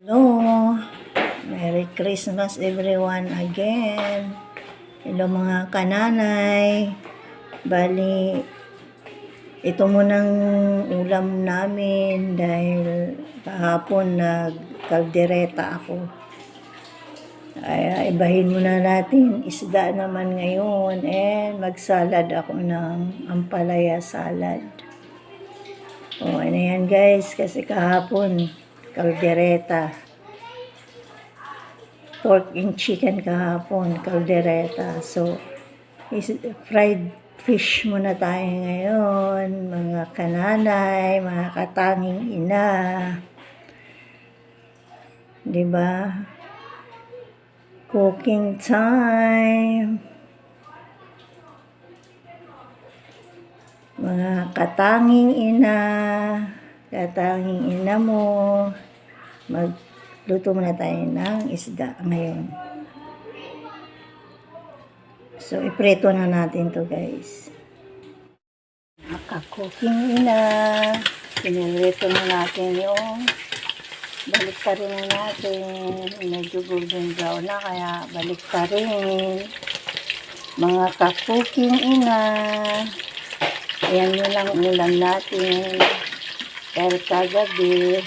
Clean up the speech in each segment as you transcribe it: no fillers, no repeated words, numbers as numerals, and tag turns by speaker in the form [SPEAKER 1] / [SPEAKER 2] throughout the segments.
[SPEAKER 1] Hello, Merry Christmas everyone again. Hello mga kananay. Bali, ito munang ulam namin dahil kahapon nagkaldereta ako. Ay, ibahin muna natin isda naman ngayon and magsalad ako ng ampalaya salad. O, ano yan guys, kasi kahapon kaldereta. Pork and chicken kahapon, kaldereta. So, fried fish muna tayo ngayon, mga kananay, mga katanging ina. Diba? Cooking time. Mga katanging ina mo, magluto muna tayo ng isda ngayon. So, iprito na natin to guys. Naka-cooking ina. Pinirito na natin yung balik pa rin natin. Medyo golden brown na, kaya balik pa rin. Mga ka-cooking ina. Ayan yun lang ulam natin. Pero kagabi,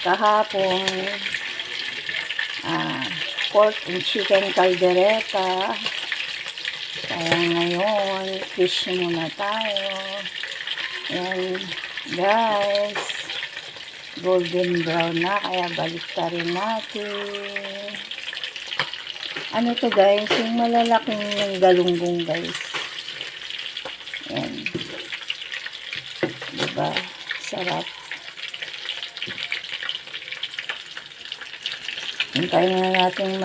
[SPEAKER 1] kahapon, pork and chicken caldereta. Kaya ngayon, fish muna tayo. Ayan, guys. Golden brown na, kaya balik pa rin natin. Ano to guys? Yung malalaking galunggong guys. Ayan. Diba? Sarap. Hintayin na natin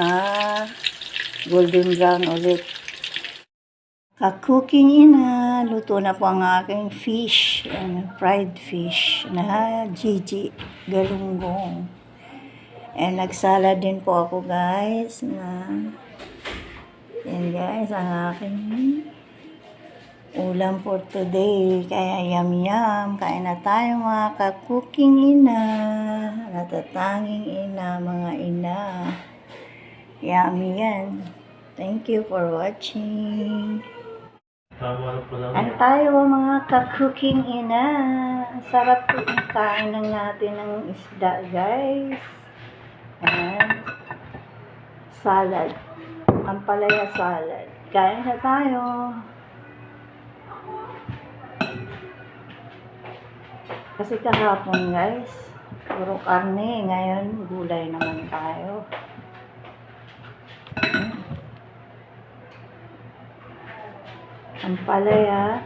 [SPEAKER 1] golden brown ulit. Ka-cooking ina. Luto na po ang aking fish. Fried fish na Gigi galunggong. And nagsalad din po ako guys. Yan guys, ang aking ulam for today. Kaya yum. Kain na tayo mga ka-cooking ina. Natatanging ina, mga ina. Yummy yan. Thank you for watching. Ano tayo mga ka-cooking ina. Sarap po kain ng natin ng isda guys. And salad. Ampalaya salad. Kain na tayo. Kasi kahapon guys, puro karne. Ngayon, gulay naman tayo. Ampalaya.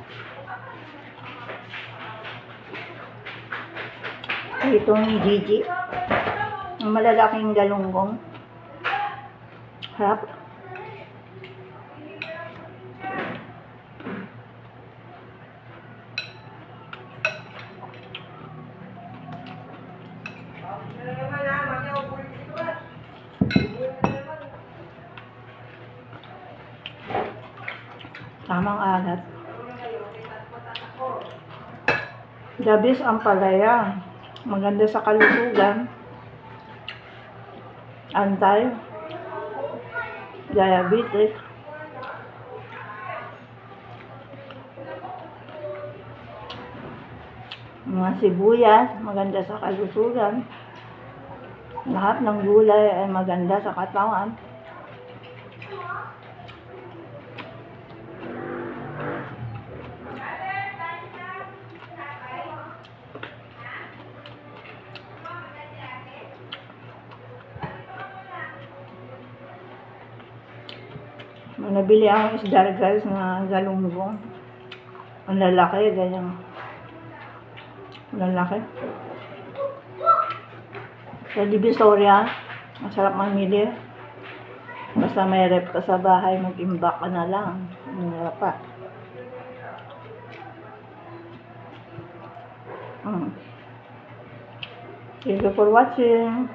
[SPEAKER 1] Itong Gigi. Ang malalaking galunggong. Harap. Tamang alat. Dabis ang palaya. Maganda sa kalusugan. Anti-diabetic. Mga sibuyas, maganda sa kalusugan. Lahat ng gulay ay maganda sa katawan. Nabili akong isda guys na galunggong. Ang lalaki, ganyan. Lalaki. Sa Divisoria, masarap mamili. Basta may rep ka sa bahay, mag-imbak ka na lang. Hirap pa. Thank you for watching.